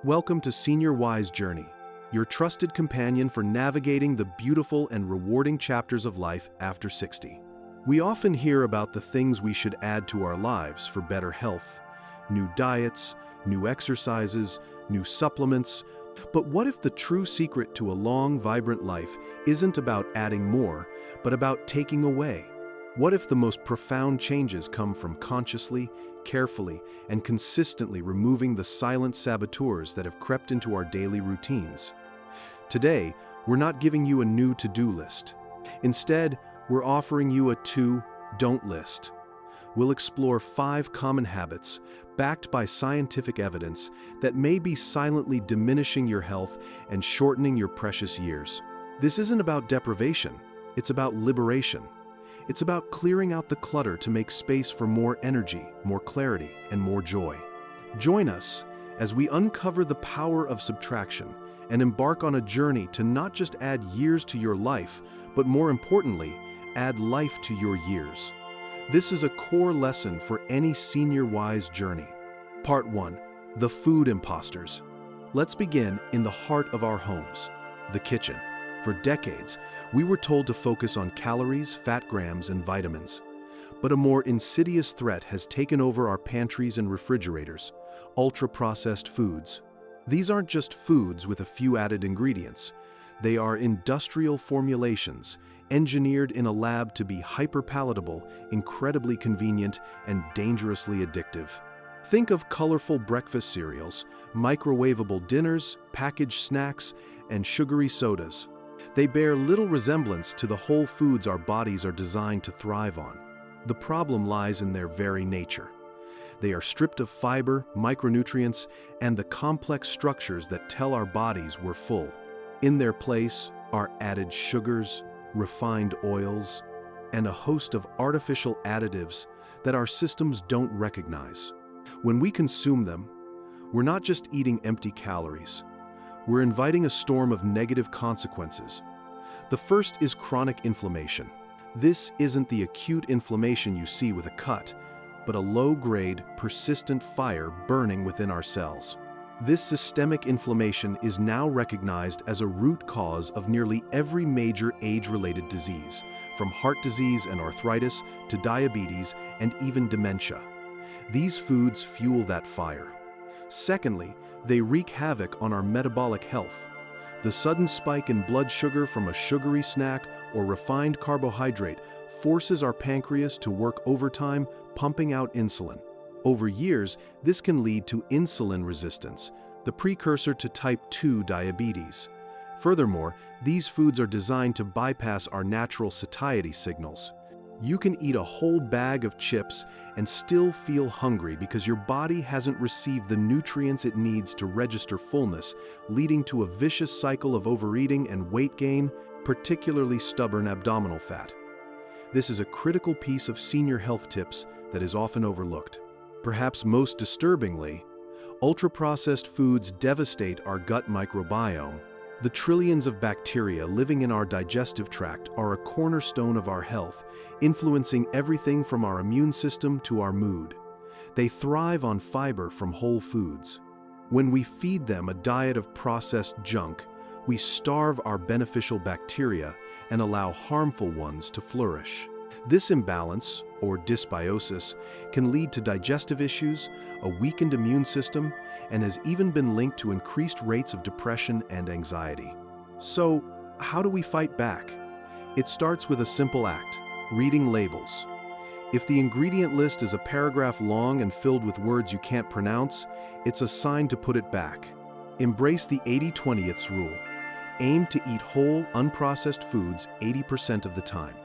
Welcome to Senior Wise Journey, your trusted companion for navigating the beautiful and rewarding chapters of life after 60. We often hear about the things we should add to our lives for better health: new diets, new exercises, new supplements. But what if the true secret to a long, vibrant life isn't about adding more, but about taking away? What if the most profound changes come from consciously, carefully, and consistently removing the silent saboteurs that have crept into our daily routines? Today, we're not giving you a new to-do list. Instead, we're offering you a to-don't list. We'll explore 5 common habits, backed by scientific evidence, that may be silently diminishing your health and shortening your precious years. This isn't about deprivation, it's about liberation. It's about clearing out the clutter to make space for more energy, more clarity, and more joy. Join us as we uncover the power of subtraction and embark on a journey to not just add years to your life, but more importantly, add life to your years. This is a core lesson for any senior wise journey. Part 1. The food imposters. Let's begin in the heart of our homes, the kitchen. For decades, we were told to focus on calories, fat grams, and vitamins. But a more insidious threat has taken over our pantries and refrigerators: ultra-processed foods. These aren't just foods with a few added ingredients. They are industrial formulations, engineered in a lab to be hyper-palatable, incredibly convenient, and dangerously addictive. Think of colorful breakfast cereals, microwavable dinners, packaged snacks, and sugary sodas. They bear little resemblance to the whole foods our bodies are designed to thrive on. The problem lies in their very nature. They are stripped of fiber, micronutrients, and the complex structures that tell our bodies we're full. In their place are added sugars, refined oils, and a host of artificial additives that our systems don't recognize. When we consume them, we're not just eating empty calories. We're inviting a storm of negative consequences. The first is chronic inflammation. This isn't the acute inflammation you see with a cut, but a low-grade, persistent fire burning within our cells. This systemic inflammation is now recognized as a root cause of nearly every major age-related disease, from heart disease and arthritis to diabetes and even dementia. These foods fuel that fire. Secondly, they wreak havoc on our metabolic health. The sudden spike in blood sugar from a sugary snack or refined carbohydrate forces our pancreas to work overtime, pumping out insulin. Over years, this can lead to insulin resistance, the precursor to type 2 diabetes. Furthermore, these foods are designed to bypass our natural satiety signals. You can eat a whole bag of chips and still feel hungry because your body hasn't received the nutrients it needs to register fullness, leading to a vicious cycle of overeating and weight gain, particularly stubborn abdominal fat. This is a critical piece of senior health tips that is often overlooked. Perhaps most disturbingly, ultra-processed foods devastate our gut microbiome. The trillions of bacteria living in our digestive tract are a cornerstone of our health, influencing everything from our immune system to our mood. They thrive on fiber from whole foods. When we feed them a diet of processed junk, we starve our beneficial bacteria and allow harmful ones to flourish. This imbalance, or dysbiosis, can lead to digestive issues, a weakened immune system, and has even been linked to increased rates of depression and anxiety. So, how do we fight back? It starts with a simple act: reading labels. If the ingredient list is a paragraph long and filled with words you can't pronounce, it's a sign to put it back. Embrace the 80-20ths rule. Aim to eat whole, unprocessed foods 80% of the time.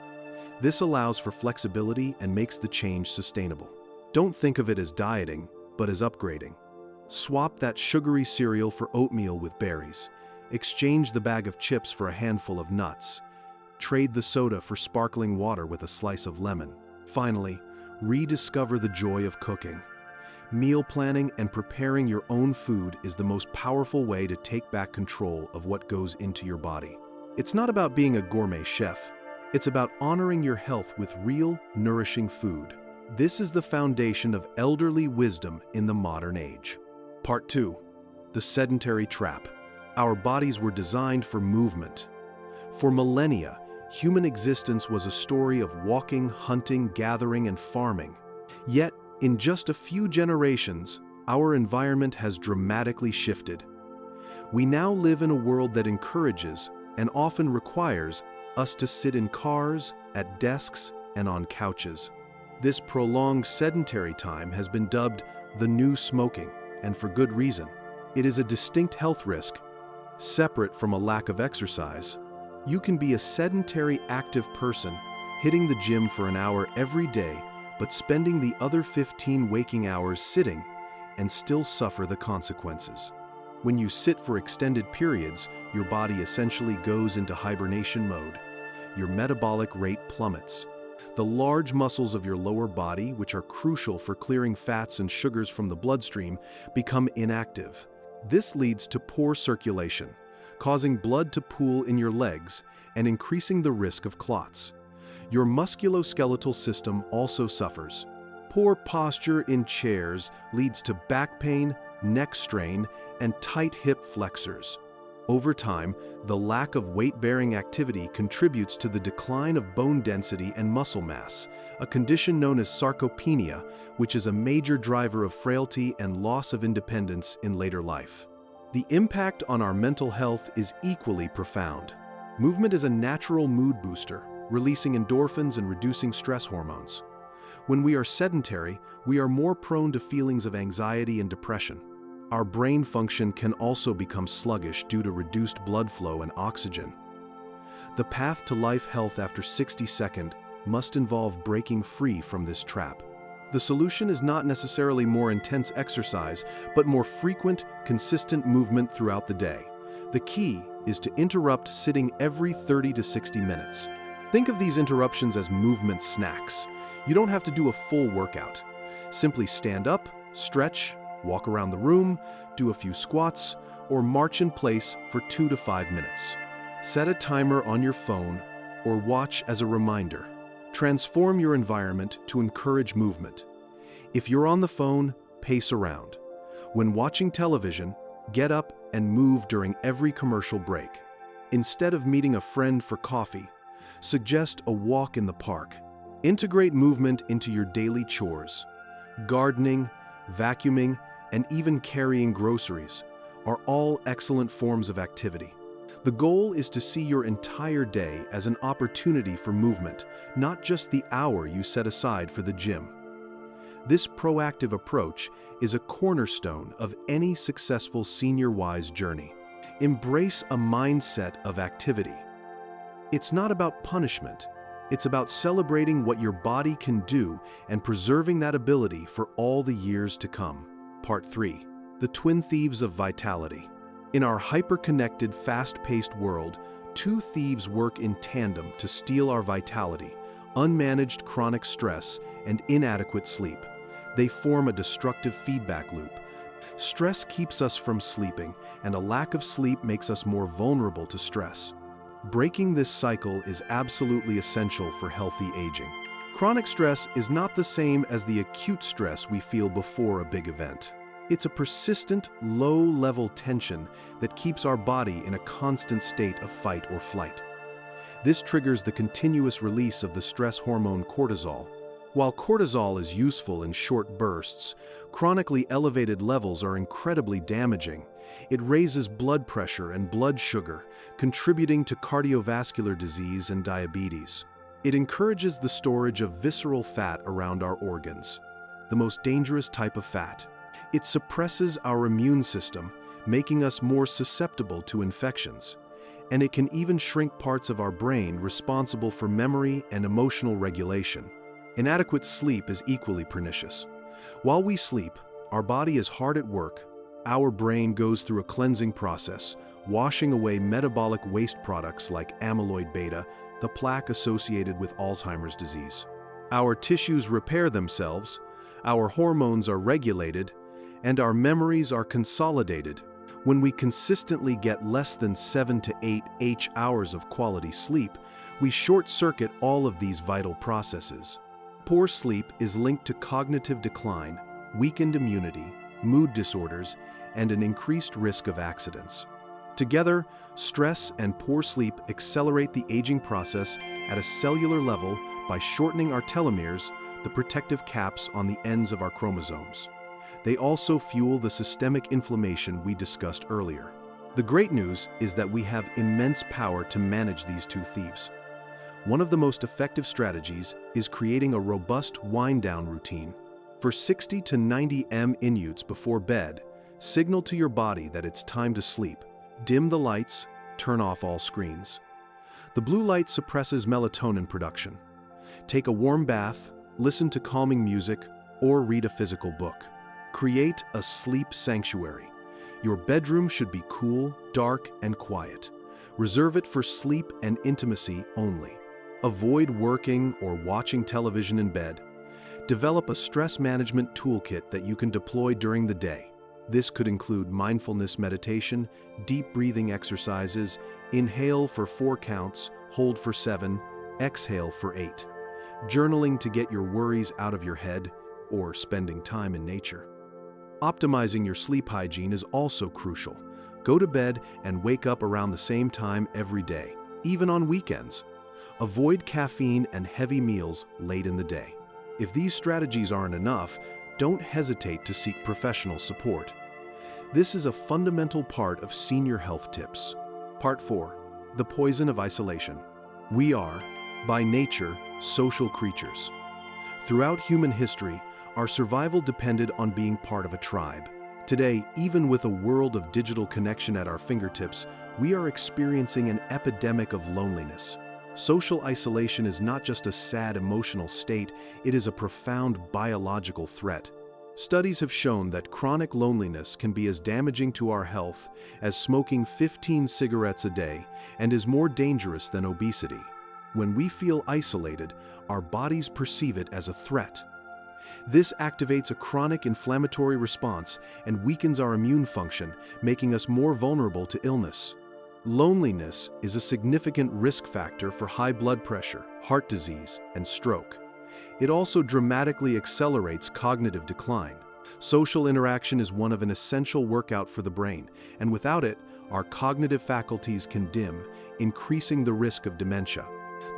This allows for flexibility and makes the change sustainable. Don't think of it as dieting, but as upgrading. Swap that sugary cereal for oatmeal with berries. Exchange the bag of chips for a handful of nuts. Trade the soda for sparkling water with a slice of lemon. Finally, rediscover the joy of cooking. Meal planning and preparing your own food is the most powerful way to take back control of what goes into your body. It's not about being a gourmet chef. It's about honoring your health with real, nourishing food. This is the foundation of elderly wisdom in the modern age. Part 2. the sedentary trap. Our bodies were designed for movement. For millennia, human existence was a story of walking, hunting, gathering, and farming. Yet, in just a few generations, our environment has dramatically shifted. We now live in a world that encourages, and often requires, us to sit in cars, at desks, and on couches. This prolonged sedentary time has been dubbed the new smoking, and for good reason. It is a distinct health risk, separate from a lack of exercise. You can be a sedentary active person, hitting the gym for an hour every day, but spending the other 15 waking hours sitting, and still suffer the consequences. When you sit for extended periods, your body essentially goes into hibernation mode. Your metabolic rate plummets. The large muscles of your lower body, which are crucial for clearing fats and sugars from the bloodstream, become inactive. This leads to poor circulation, causing blood to pool in your legs and increasing the risk of clots. Your musculoskeletal system also suffers. Poor posture in chairs leads to back pain, neck strain, and tight hip flexors. Over time, the lack of weight-bearing activity contributes to the decline of bone density and muscle mass, a condition known as sarcopenia, which is a major driver of frailty and loss of independence in later life. The impact on our mental health is equally profound. Movement is a natural mood booster, releasing endorphins and reducing stress hormones. When we are sedentary, we are more prone to feelings of anxiety and depression. Our brain function can also become sluggish due to reduced blood flow and oxygen. The path to life health after 60 must involve breaking free from this trap. The solution is not necessarily more intense exercise, but more frequent, consistent movement throughout the day. The key is to interrupt sitting every 30 to 60 minutes. Think of these interruptions as movement snacks. You don't have to do a full workout. Simply stand up, stretch, walk around the room, do a few squats, or march in place for 2 to 5 minutes. Set a timer on your phone or watch as a reminder. Transform your environment to encourage movement. If you're on the phone, pace around. When watching television, get up and move during every commercial break. Instead of meeting a friend for coffee, suggest a walk in the park. Integrate movement into your daily chores. Gardening, vacuuming, and even carrying groceries are all excellent forms of activity. The goal is to see your entire day as an opportunity for movement, not just the hour you set aside for the gym. This proactive approach is a cornerstone of any successful senior-wise journey. Embrace a mindset of activity. It's not about punishment. It's about celebrating what your body can do and preserving that ability for all the years to come. Part 3. The Twin Thieves of Vitality. In our hyper-connected, fast-paced world, two thieves work in tandem to steal our vitality: unmanaged chronic stress and inadequate sleep. They form a destructive feedback loop. Stress keeps us from sleeping, and a lack of sleep makes us more vulnerable to stress. Breaking this cycle is absolutely essential for healthy aging. Chronic stress is not the same as the acute stress we feel before a big event. It's a persistent, low-level tension that keeps our body in a constant state of fight or flight. This triggers the continuous release of the stress hormone cortisol. While cortisol is useful in short bursts, chronically elevated levels are incredibly damaging. It raises blood pressure and blood sugar, contributing to cardiovascular disease and diabetes. It encourages the storage of visceral fat around our organs, the most dangerous type of fat. It suppresses our immune system, making us more susceptible to infections. And it can even shrink parts of our brain responsible for memory and emotional regulation. Inadequate sleep is equally pernicious. While we sleep, our body is hard at work. Our brain goes through a cleansing process, washing away metabolic waste products like amyloid beta, the plaque associated with Alzheimer's disease. Our tissues repair themselves, our hormones are regulated, and our memories are consolidated. When we consistently get less than 7 to 8 hours of quality sleep, we short-circuit all of these vital processes. Poor sleep is linked to cognitive decline, weakened immunity, mood disorders, and an increased risk of accidents. Together, stress and poor sleep accelerate the aging process at a cellular level by shortening our telomeres, the protective caps on the ends of our chromosomes. They also fuel the systemic inflammation we discussed earlier. The great news is that we have immense power to manage these two thieves. One of the most effective strategies is creating a robust wind-down routine. For 60 to 90 minutes before bed, signal to your body that it's time to sleep. Dim the lights, turn off all screens. The blue light suppresses melatonin production. Take a warm bath, listen to calming music, or read a physical book. Create a sleep sanctuary. Your bedroom should be cool, dark, and quiet. Reserve it for sleep and intimacy only. Avoid working or watching television in bed. Develop a stress management toolkit that you can deploy during the day. This could include mindfulness meditation, deep breathing exercises, inhale for 4 counts, hold for 7, exhale for 8. Journaling to get your worries out of your head, or spending time in nature. Optimizing your sleep hygiene is also crucial. Go to bed and wake up around the same time every day, even on weekends. Avoid caffeine and heavy meals late in the day. If these strategies aren't enough, don't hesitate to seek professional support. This is a fundamental part of senior health tips. Part 4. The poison of isolation. We are, by nature, social creatures. Throughout human history, our survival depended on being part of a tribe. Today, even with a world of digital connection at our fingertips, we are experiencing an epidemic of loneliness. Social isolation is not just a sad emotional state, it is a profound biological threat. Studies have shown that chronic loneliness can be as damaging to our health as smoking 15 cigarettes a day and is more dangerous than obesity. When we feel isolated, our bodies perceive it as a threat. This activates a chronic inflammatory response and weakens our immune function, making us more vulnerable to illness. Loneliness is a significant risk factor for high blood pressure, heart disease, and stroke. It also dramatically accelerates cognitive decline. Social interaction is one of an essential workout for the brain, and without it, our cognitive faculties can dim, increasing the risk of dementia.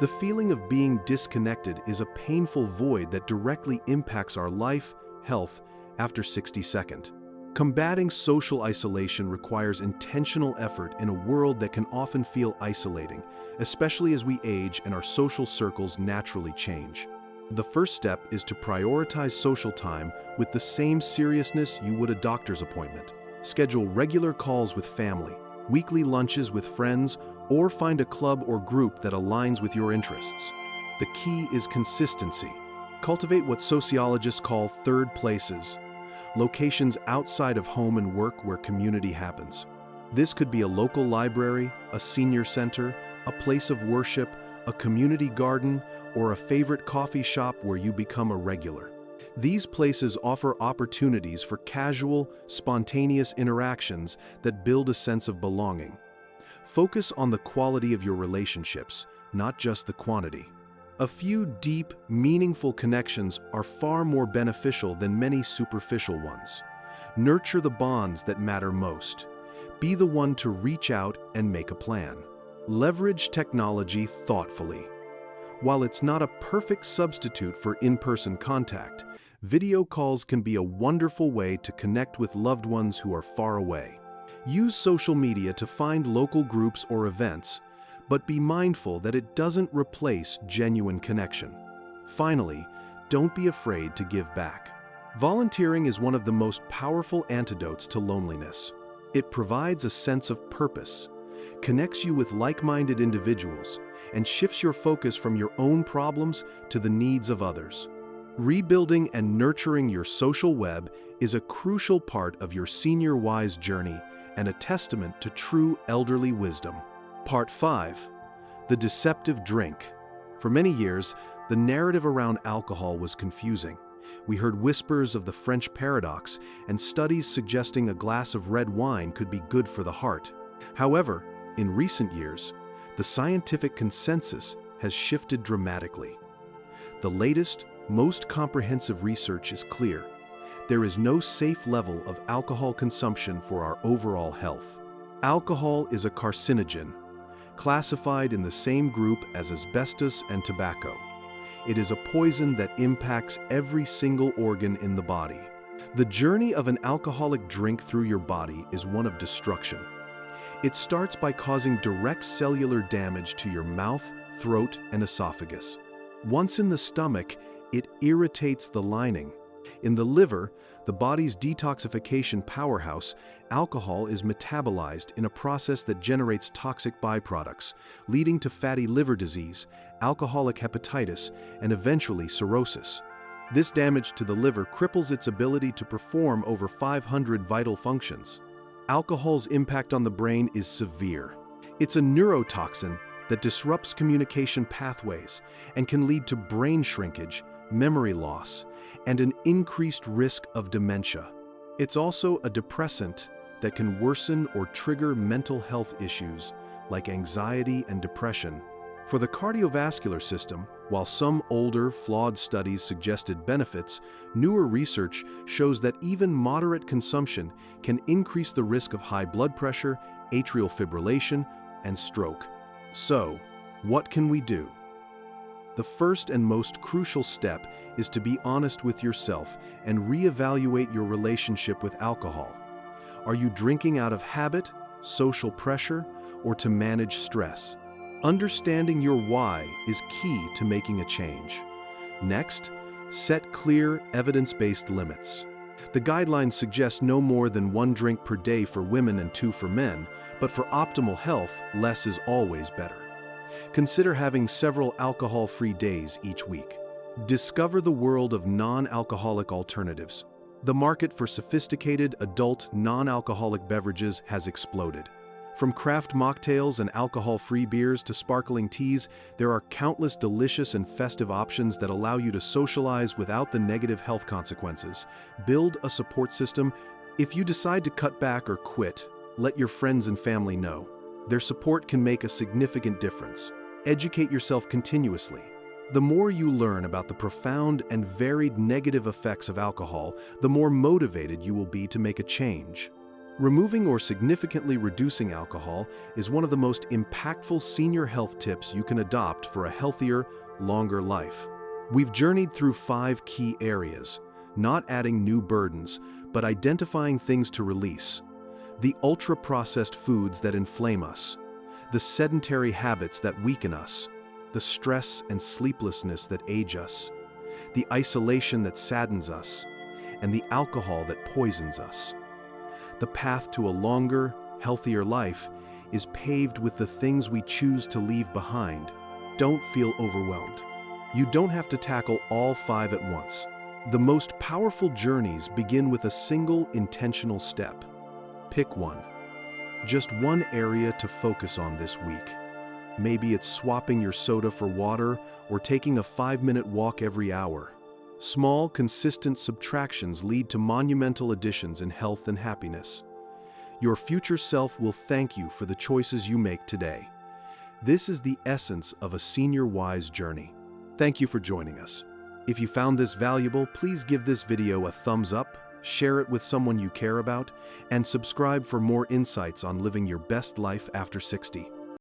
The feeling of being disconnected is a painful void that directly impacts our life, health, after 60-second. Combating social isolation requires intentional effort in a world that can often feel isolating, especially as we age and our social circles naturally change. The first step is to prioritize social time with the same seriousness you would a doctor's appointment. Schedule regular calls with family, weekly lunches with friends, or find a club or group that aligns with your interests. The key is consistency. Cultivate what sociologists call third places, locations outside of home and work where community happens. This could be a local library, a senior center, a place of worship, a community garden, or a favorite coffee shop where you become a regular. These places offer opportunities for casual, spontaneous interactions that build a sense of belonging. Focus on the quality of your relationships, not just the quantity. A few deep, meaningful connections are far more beneficial than many superficial ones. Nurture the bonds that matter most. Be the one to reach out and make a plan. Leverage technology thoughtfully. While it's not a perfect substitute for in-person contact, video calls can be a wonderful way to connect with loved ones who are far away. Use social media to find local groups or events, but be mindful that it doesn't replace genuine connection. Finally, don't be afraid to give back. Volunteering is one of the most powerful antidotes to loneliness. It provides a sense of purpose, connects you with like-minded individuals, and shifts your focus from your own problems to the needs of others. Rebuilding and nurturing your social web is a crucial part of your senior-wise journey and a testament to true elderly wisdom. Part 5. The deceptive drink. For many years, the narrative around alcohol was confusing. We heard whispers of the French paradox and studies suggesting a glass of red wine could be good for the heart. However, in recent years, the scientific consensus has shifted dramatically. The latest, most comprehensive research is clear. there is no safe level of alcohol consumption for our overall health. Alcohol is a carcinogen, classified in the same group as asbestos and tobacco. It is a poison that impacts every single organ in the body. The journey of an alcoholic drink through your body is one of destruction. It starts by causing direct cellular damage to your mouth, throat, and esophagus. Once in the stomach, it irritates the lining. In the liver, the body's detoxification powerhouse, alcohol is metabolized in a process that generates toxic byproducts, leading to fatty liver disease, alcoholic hepatitis, and eventually cirrhosis. This damage to the liver cripples its ability to perform over 500 vital functions. Alcohol's impact on the brain is severe. It's a neurotoxin that disrupts communication pathways and can lead to brain shrinkage, memory loss, and an increased risk of dementia. It's also a depressant that can worsen or trigger mental health issues like anxiety and depression. For the cardiovascular system, while some older, flawed studies suggested benefits, newer research shows that even moderate consumption can increase the risk of high blood pressure, atrial fibrillation, and stroke. So, what can we do? The first and most crucial step is to be honest with yourself and reevaluate your relationship with alcohol. Are you drinking out of habit, social pressure, or to manage stress? Understanding your why is key to making a change. Next, set clear, evidence-based limits. The guidelines suggest no more than 1 drink per day for women and 2 for men, but for optimal health, less is always better. Consider having several alcohol-free days each week. Discover the world of non-alcoholic alternatives. The market for sophisticated, adult, non-alcoholic beverages has exploded. From craft mocktails and alcohol-free beers to sparkling teas, there are countless delicious and festive options that allow you to socialize without the negative health consequences. Build a support system. If you decide to cut back or quit, let your friends and family know. Their support can make a significant difference. Educate yourself continuously. The more you learn about the profound and varied negative effects of alcohol, the more motivated you will be to make a change. Removing or significantly reducing alcohol is one of the most impactful senior health tips you can adopt for a healthier, longer life. We've journeyed through 5 key areas, not adding new burdens, but identifying things to release. The ultra-processed foods that inflame us, the sedentary habits that weaken us, the stress and sleeplessness that age us, the isolation that saddens us, and the alcohol that poisons us. The path to a longer, healthier life is paved with the things we choose to leave behind. Don't feel overwhelmed. You don't have to tackle all 5 at once. The most powerful journeys begin with a single intentional step. Pick one. Just one area to focus on this week. Maybe it's swapping your soda for water or taking a 5-minute walk every hour. Small, consistent subtractions lead to monumental additions in health and happiness. Your future self will thank you for the choices you make today. This is the essence of a senior wise journey. Thank you for joining us. If you found this valuable, please give this video a thumbs up, share it with someone you care about, and subscribe for more insights on living your best life after 60.